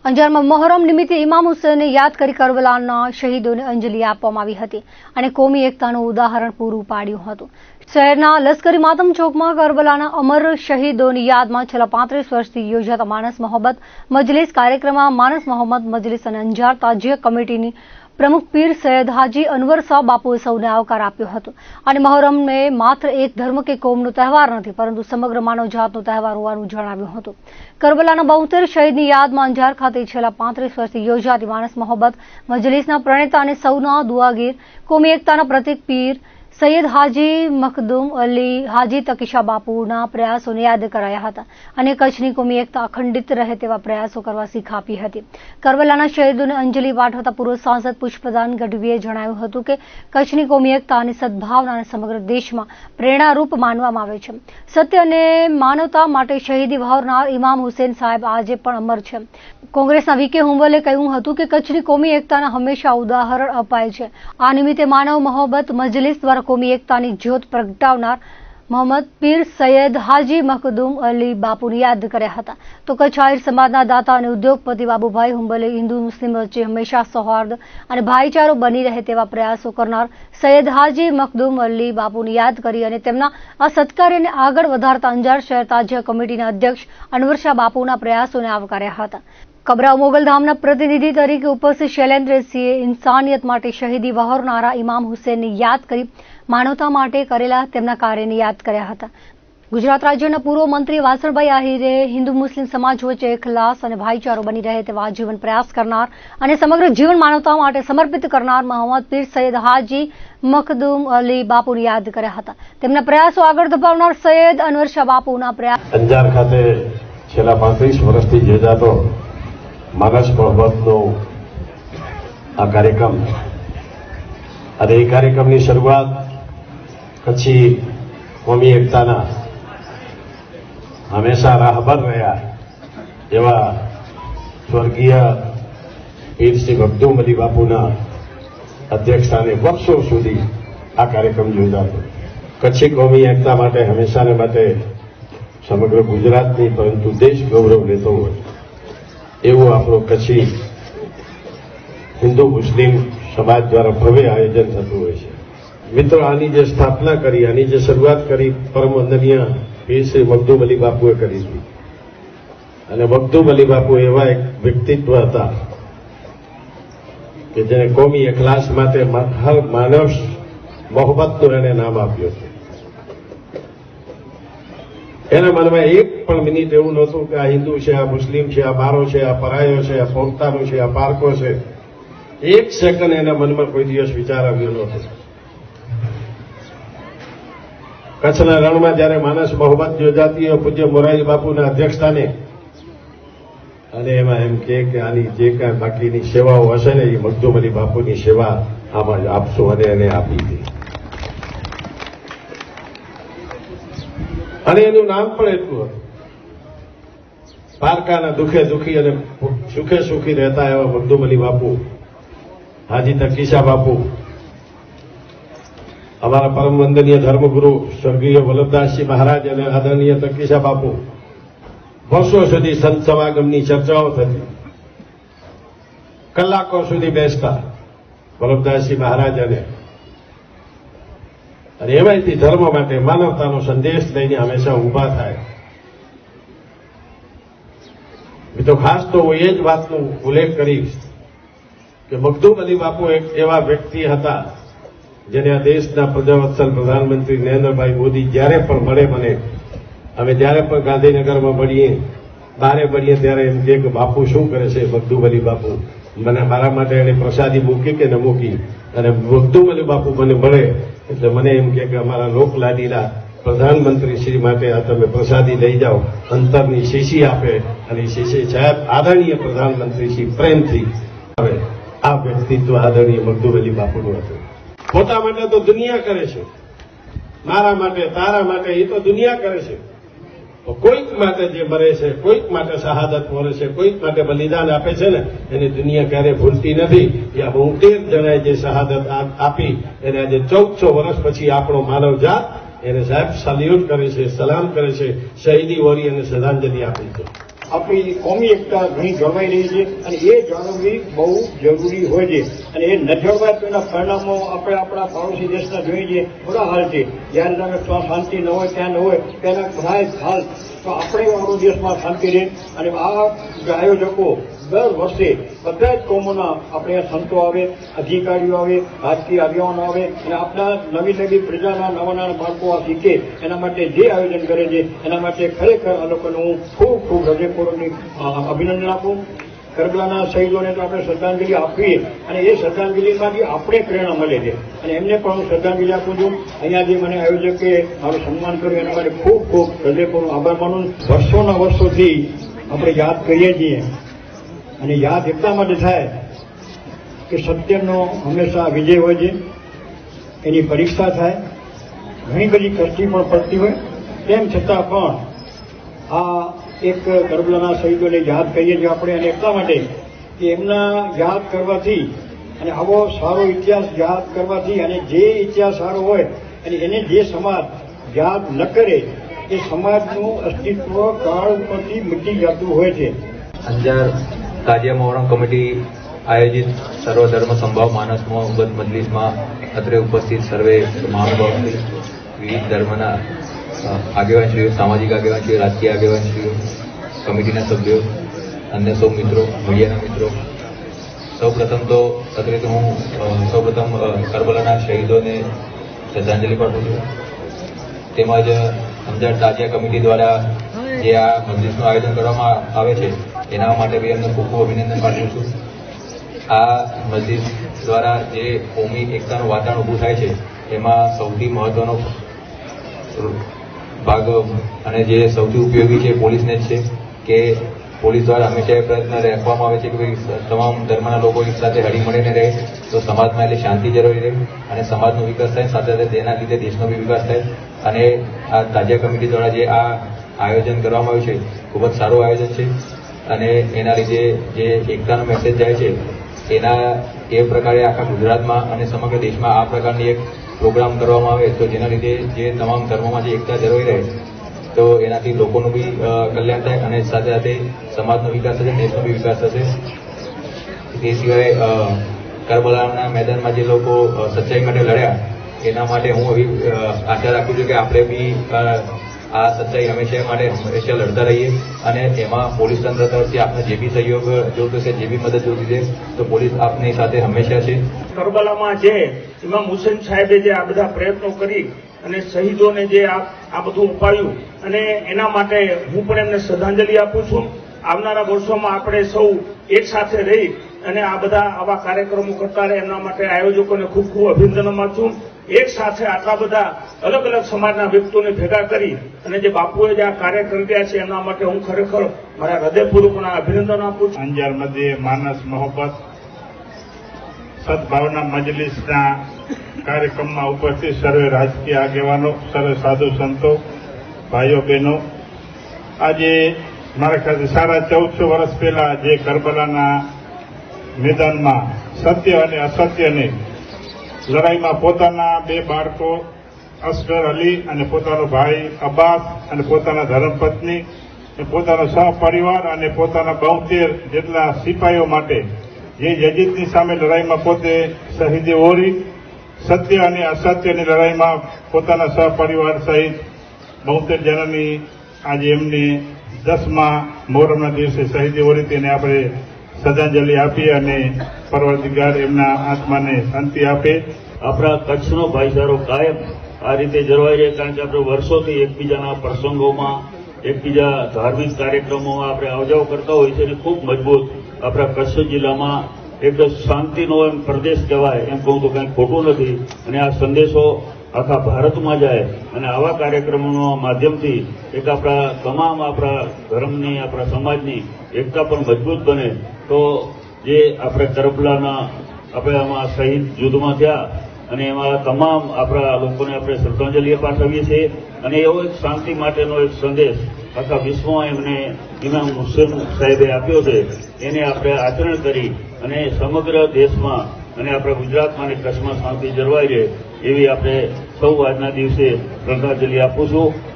અંજારમાં મોહરમ નિમિત્તે ઇમામ હુસૈનને યાદ કરી કરબલાના શહીદોને અંજલિ આપવામાં આવી હતી અને કોમી એકતાનું ઉદાહરણ પૂરું પાડ્યું હતું. શહેરના લશ્કરી માતમ ચોકમાં કરબલાના અમર શહીદોની યાદમાં છેલ્લા 35 વર્ષથી યોજાતા માનસ મોહબ્બત મજલિસ કાર્યક્રમમાં માનસ મોહમ્મદ મજલિસ અને અંજાર તાજિયા કમિટીની પ્રમુખ પીર સૈયદ હાજી અનવર શાહ બાપુએ સૌને આવકાર આપ્યો હતો અને મોહરમને માત્ર એક ધર્મ કે કોમનો તહેવાર નથી પરંતુ સમગ્ર માનવજાતનો તહેવાર હોવાનું જણાવ્યું હતું. કરબલાના 72 શહીદની યાદમાં અંજાર ખાતે છેલ્લા 35 વર્ષથી યોજાતી માનસ મોહબ્બત મજલિસના પ્રણેતા અને સૌના દુઆગીર કોમી એકતાના પ્રતિક પીર સૈયદ હાજી મખદુમ અલી હાજી તકીશા બાપુના પ્રયાસોને યાદ કરાયા હતા અને કચ્છની કોમી એકતા અખંડિત રહે તેવા પ્રયાસો કરવા શીખ આપી હતી. કરબલાના શહીદોને અંજલિ પાઠવતા પૂર્વ સાંસદ પુષ્પદાન ગઢવીએ જણાવ્યું હતું કે કચ્છની કોમી એકતા અને સદભાવનાને સમગ્ર દેશમાં પ્રેરણારૂપ માનવામાં આવે છે. સત્ય અને માનવતા માટે શહીદી વહોરનાર ઇમામ હુસૈન સાહેબ આજે પણ અમર છે. કોંગ્રેસના વીકે હુંવલે કહ્યું હતું કે કચ્છની કોમી એકતાના હંમેશા ઉદાહરણ અપાય છે. આ નિમિત્તે માનવ મોહબ્બત મજલિસ દ્વારા કોમી એકતાની જ્યોત પ્રગટાવનાર મોહમ્મદ પીર સૈયદ હાજી મખદુમ અલી બાપુને યાદ કર્યા હતા. તો કચ્છ આહિર સમાજના દાતા અને ઉદ્યોગપતિ બાબુભાઈ હુંબલે હિન્દુ મુસ્લિમ વચ્ચે હંમેશા સૌહાર્દ અને ભાઈચારો બની રહે તેવા પ્રયાસો કરનાર સૈયદ હાજી મખદુમ અલી બાપુને યાદ કરી અને તેમના આ સત્કાર્યને આગળ વધારતા અંજાર શહેર તાજિયા કમિટીના અધ્યક્ષ અનવર શાહ બાપુના પ્રયાસોને આવકાર્યા હતા. કબરાવ મોગલધામના પ્રતિનિધિ તરીકે ઉપસ્થિત શૈલેન્દ્રસિંહે ઇન્સાનિયત માટે શહીદી વહોરનારા ઇમામ હુસૈનને યાદ કરી માનવતા માટે કરેલા તેમના કાર્યને યાદ કર્યા હતા. ગુજરાત રાજ્યના પૂર્વ મંત્રી વાસણભાઈ આહિરે હિન્દુ મુસ્લિમ સમાજ વચ્ચે એકલાસ અને ભાઈચારો બની રહે તેવા આજીવન પ્રયાસ કરનાર અને સમગ્ર જીવન માનવતા માટે સમર્પિત કરનાર મોહમ્મદ પીર સૈયદ હાજી મખદુમ અલી બાપુને યાદ કર્યા હતા. તેમના પ્રયાસો આગળ ધપાવનાર સૈયદ અનવર શાહ બાપુના પ્રયાસ અંજાર ખાતે છેલ્લા 35 વર્ષથી યોજાતો માનસ મોહબ્બતનો આ કાર્યક્રમ અને એ કાર્યક્રમની શરૂઆત કચ્છી કોમી એકતાના હંમેશા રાહબર રહ્યા એવા સ્વર્ગીય પીર શ્રી મખદુમ અલી બાપુના અધ્યક્ષસ્થાને વર્ષો સુધી આ કાર્યક્રમ યોજાતો. કચ્છી કોમી એકતા માટે હંમેશાને માટે સમગ્ર ગુજરાતની પરંતુ દેશ ગૌરવ લેતો હોય એવું આપણો કચ્છી હિન્દુ મુસ્લિમ સમાજ દ્વારા ભવ્ય આયોજન થતું હોય છે. મિત્રો, આની જે સ્થાપના કરી, આની જે શરૂઆત કરી પરમ વંદનીય પીર શ્રી મખદુમ અલી બાપુએ કરી હતી અને મખદુમ અલી બાપુ એવા એક વ્યક્તિત્વ હતા કે જેને કોમી એકલાસ માટે હર માનવ મોહબ્બતનું એને નામ આપ્યું હતું. એના મનમાં એક પણ મિનિટ એવું નહોતું કે આ હિન્દુ છે, આ મુસ્લિમ છે, આ બારો છે, આ પરાયો છે, આ પોતાનો છે, આ પારકો છે. એક સેકન્ડ એના મનમાં કોઈ દિવસ વિચાર આવ્યો નહોતો. કચ્છના રણમાં જયારે માનસ મોહબ્બત યોજાતી હોય પૂજ્ય મોરારી બાપુના અધ્યક્ષસ્થાને અને એમાં એમ કે આની જે કાંઈ બાકીની સેવાઓ હશે ને એ મખદુમ અલી બાપુની સેવા આમાં જ આપશો અને એને આપી હતી. અને એનું નામ પણ એટલું હતું. પારકાના દુઃખે દુઃખી અને સુખે સુખી રહેતા એવા મખદુમ અલી બાપુ, હાજી તકીશા બાપુ, અમારા પરમ વંદનીય ધર્મગુરુ સ્વર્ગીય વલ્લભદાસજી મહારાજ અને આદરણીય તકીશા બાપુ વર્ષો સુધી સંત સમાગમની ચર્ચાઓ થતી, કલાકો સુધી બેસતા વલ્લભદાસજી મહારાજ અને એમાંથી ધર્મ માટે માનવતાનો સંદેશ લઈને હંમેશા ઉભા થાય. તો ખાસ તો હું એ જ વાતનો ઉલ્લેખ કરીશ કે મખદુમ અલી બાપુ એક એવા વ્યક્તિ હતા જેને આ દેશના પ્રજાવત્સલ પ્રધાનમંત્રી નરેન્દ્રભાઈ મોદી જ્યારે પણ મળે મને, અમે જ્યારે પણ ગાંધીનગરમાં મળીએ, બહારે મળીએ ત્યારે એમ કે બાપુ શું કરે છે મખદુમ અલી બાપુ, મને મારા માટે એને પ્રસાદી મૂકી કે ન મૂકી. અને મખદુમ અલી બાપુ મને મળે એટલે મને એમ કે અમારા લોકલાડીના પ્રધાનમંત્રી શ્રી માટે આ તમે પ્રસાદી લઈ જાઓ. અંતરની શીશી આપે અને શીશી સાહેબ આદરણીય પ્રધાનમંત્રી શ્રી પ્રેમથી આવે. આ વ્યક્તિત્વ આદરણીય મખદુમ અલી બાપુનું હતું. પોતા માટે તો દુનિયા કરે છે, મારા માટે, તારા માટે, એ તો દુનિયા કરે છે. કોઈક માટે જે મરે છે, કોઈક માટે શહાદત મળે છે, કોઈક માટે બલિદાન આપે છે ને એની દુનિયા ક્યારેય ભૂલતી નથી. આ 72 જણાએ જે શહાદત આપી એને આજે 1400 વર્ષ પછી આપણો માનવ જાત એને સાહેબ સલ્યુટ કરે છે, સલામ કરે છે, શહીદી વોરી અને શ્રદ્ધાંજલિ આપી છે. આપણી કોમી એકતા ઘણી જળવાઈ રહી છે અને એ જાળવવી બહુ જરૂરી હોય છે અને એ ન જળવાય તો એના પરિણામો આપણે આપણા પાડોશી દેશના જોઈએ છીએ. બુરા હાલ છે. જ્યારે તમે શાંતિ ન હોય ત્યાં ન હોય તેના બધા જ હાલ તો આપણે આપણો દેશમાં શાંતિ રહે. અને આ આયોજકો દર વર્ષે બધા જ કોમોના આપણે સંતો આવે, અધિકારીઓ આવે, રાજકીય આગેવાનો આવે અને આપણા નવી પ્રજાના નવા બાળકો આ શીખે એના માટે જે આયોજન કરે છે એના માટે ખરેખર આ લોકોને હું ખૂબ ખૂબ હૃદયપૂર્વકની અભિનંદન આપું. કરબલાના શહીદોને તો આપણે શ્રદ્ધાંજલિ આપીએ અને એ શ્રદ્ધાંજલિમાંથી આપણે પ્રેરણા મળે છે અને એમને પણ હું શ્રદ્ધાંજલિ આપું છું. અહીંયા જે મને આયોજકે મારું સન્માન કર્યું એના માટે ખૂબ ખૂબ હૃદયપૂર્વક આભાર માનું. વર્ષોના વર્ષોથી આપણે યાદ કરીએ છીએ અને યાદ એટલા માટે થાય કે સત્યનો હંમેશા વિજય હોય છે, એની પરીક્ષા થાય, ઘણી બધી કષ્ટી પણ પડતી હોય, તેમ છતાં પણ આ એક કરબલાના શહીદોને યાદ કરીએ છીએ આપણે અને એટલા માટે કે એમના યાદ કરવાથી અને આવો સારો ઇતિહાસ યાદ કરવાથી અને જે ઇતિહાસ સારો હોય અને એને જે સમાજ યાદ ન કરે એ સમાજનું અસ્તિત્વ કાળ ઉપરથી મટી જતું હોય છે. અંજાર તાજિયા મોહરમ કમિટી આયોજિત સર્વધર્મ સંભાવ માનસ મોહબ્બત મજલિસમાં અત્રે ઉપસ્થિત સર્વે મહાનુભાવોથી વિવિધ ધર્મના આગેવાનશ્રીઓ, સામાજિક આગેવાનશ્રીઓ, રાજકીય આગેવાનશ્રીઓ, કમિટીના સભ્યો, અન્ય સૌ મિત્રો, મીડિયાના મિત્રો, સૌપ્રથમ તો અત્રે તો હું સૌપ્રથમ કરબલાના શહીદોને શ્રદ્ધાંજલિ પાઠવું છું. તેમજ અંજાર તાજિયા કમિટી દ્વારા જે આ મજલિસનું આયોજન કરવામાં આવે છે એના માટે બી એમને ખૂબ ખૂબ અભિનંદન પાઠવું છું. આ મજલિસ દ્વારા જે કોમી એકતાનું વાતાવરણ ઊભું થાય છે એમાં સૌથી મહત્વનો ભાગ અને જે સૌથી ઉપયોગી છે પોલીસને જ છે કે પોલીસ દ્વારા હંમેશા એ પ્રયત્ન રાખવામાં આવે છે કે ભાઈ તમામ ધર્મના લોકો એક સાથે હળીમળીને રહે તો સમાજમાં એટલે શાંતિ જળવાઈ રહે અને સમાજનો વિકાસ થાય, સાથે સાથે તેના લીધે દેશનો બી વિકાસ થાય. અને આ તાજિયા કમિટી દ્વારા જે આ આયોજન કરવામાં આવ્યું છે ખૂબ જ સારું આયોજન છે અને એના લીધે જે એકતાનો મેસેજ જાય છે એના એ પ્રકારે આખા ગુજરાતમાં અને સમગ્ર દેશમાં આ પ્રકારની એક પ્રોગ્રામ કરવામાં આવે તો જેના લીધે જે તમામ ધર્મોમાં જે એકતા જળવાઈ રહે તો એનાથી લોકોનું બી કલ્યાણ થાય અને સાથે સાથે સમાજનો વિકાસ થશે, દેશનો બી વિકાસ થશે. તે સિવાય કરબલાના મેદાનમાં જે લોકો સચ્ચાઈ માટે લડ્યા એના માટે હું એવી આશા રાખું છું કે આપણે બી આ સચ્ચાઈ હંમેશા લડતા રહીએ અને એમાં પોલીસ તંત્ર તરફથી આપને જે બી સહયોગ જોઈતો છે, જે બી મદદ જોઈતી છે તો પોલીસ આપની સાથે હંમેશા છે. કરબલામાં જે ઇમામ હુસેન સાહેબે જે આ બધા પ્રયત્નો કરી અને શહીદોને જે આ બધું ઉપાડ્યું અને એના માટે હું પણ એમને શ્રદ્ધાંજલિ આપું છું. આવનારા વર્ષોમાં આપણે સૌ એક સાથે રહી અને આ બધા આવા કાર્યક્રમો કરતા રહે એમના માટે આયોજકોને ખૂબ ખૂબ અભિનંદન આપું છું. એક સાથે આટલા બધા અલગ અલગ સમાજના વ્યક્તિઓને ભેગા કરી અને જે બાપુએ જે આ કાર્ય કરી રહ્યા છે એમના માટે હું ખરેખર મારા હૃદયપૂર્વકના અભિનંદન આપું છું. અંજાર મધ્યે માનસ મોહબ્બત સદભાવના મજલિસના કાર્યક્રમમાં ઉપસ્થિત સર્વે રાજકીય આગેવાનો, સર્વે સાધુ સંતો, ભાઈઓ બહેનો, આજે મારા ખ્યાલથી 1450 વર્ષ પહેલા જે કરબલાના મેદાનમાં સત્ય અને અસત્યને લડાઈમાં પોતાના બે બાળકો અસગર અલી અને પોતાનો ભાઈ અબ્બાસ અને પોતાના ધર્મપત્ની, પોતાનો સહપરિવાર અને પોતાના 72 જેટલા સિપાહીઓ માટે જે યજીદની સામે લડાઈમાં પોતે શહીદી ઓરી, સત્ય અને અસત્યની લડાઈમાં પોતાના સહપરિવાર સહિત 72 જણાની આજે એમને 10મા મોહરમના દિવસે શહીદી ઓરી તેને આપણે શ્રદ્ધાંજલિ આપીએ અને પરવરદિગાર એમના આત્માને શાંતિ આપે. આપણા કચ્છનો ભાઈચારો કાયમ આ રીતે જળવાઈ રહે કારણ કે આપણે વર્ષોથી એકબીજાના પ્રસંગોમાં, એકબીજા ધાર્મિક કાર્યક્રમોમાં આપણે આવજાવ કરતા હોઈએ છીએ અને ખૂબ મજબૂત આપણા કચ્છ જિલ્લામાં એકદમ શાંતિનો એમ પ્રદેશ કહેવાય એમ કહું તો કંઈ ખોટું નથી. અને આ સંદેશો આખા ભારતમાં જાય અને આવા કાર્યક્રમોના માધ્યમથી એક આપણા તમામ આપણા ધર્મની, આપણા સમાજની એકતા પણ મજબૂત બને તો જે આપણે કરબલાના આપણે આમાં શહીદ યુદ્ધમાં થયા અને એમાં તમામ આપણા લોકોને આપણે શ્રદ્ધાંજલિ પાઠવીએ છીએ અને એવો એક શાંતિ માટેનો એક સંદેશ આખા વિશ્વમાં એમને ઇમામ હુસેન સાહેબે આપ્યો છે એને આપણે આચરણ કરી અને સમગ્ર દેશમાં અને આપણા ગુજરાતમાં અને કચ્છમાં શાંતિ જળવાઈ રહે એવી આપણે સૌ આજના દિવસે શ્રદ્ધાંજલિ આપું છું.